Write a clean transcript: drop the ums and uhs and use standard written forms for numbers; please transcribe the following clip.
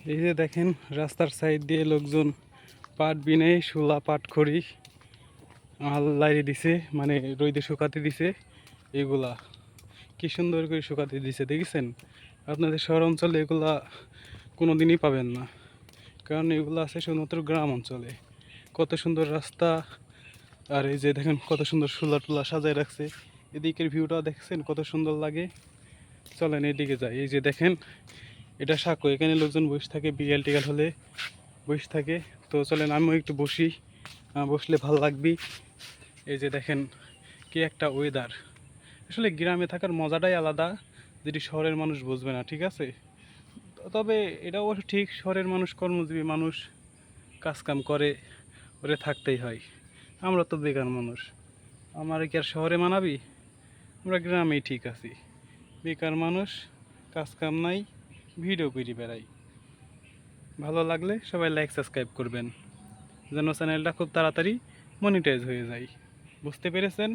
এই যে দেখেন রাস্তার সাইড দিয়ে লোকজন পাট বিনে শুলা পাট খড়ি লাইরে দিছে, মানে রোদে শুকাতে দিছে। এগুলা কি সুন্দর করে শুকাতে দিছে দেখেছেন। আপনাদের শহর অঞ্চলে এগুলা কোনো দিনই পাবেন না, কারণ এগুলো আছে শুধুমাত্র গ্রাম অঞ্চলে। কত সুন্দর রাস্তা, আর এই যে দেখেন কত সুন্দর শুলা টুলা সাজায় রাখছে। এদিকের ভিউটা দেখছেন কত সুন্দর লাগে। চলেন এদিকে যাই। এই যে দেখেন এটা সাঁকো, এখানে লোকজন বসে থাকে, বিকেল টিকেল হলে বসে থাকে। তো চলেন আমিও একটু বসি, বসলে ভাল লাগবে। এই যে দেখেন কি একটা ওয়েদার। আসলে গ্রামে থাকার মজাটাই আলাদা, যেটি শহরের মানুষ বুঝবে না, ঠিক আছে। তবে এটা অবশ্য ঠিক, শহরের মানুষ কর্মজীবী মানুষ, কাজকাম করে, ওরে থাকতেই হয়। আমরা তো বেকার মানুষ, আমার কি আর শহরে মানাবি? আমরা গ্রামেই ঠিক আছি, বেকার মানুষ, কাজ কাম নাই, ভিডিও করে বেড়াই। ভালো লাগলে সবাই লাইক সাবস্ক্রাইব করবেন, যেন চ্যানেলটা খুব তাড়াতাড়ি মনিটাইজ হয়ে যায়। বুঝতে পেরেছেন?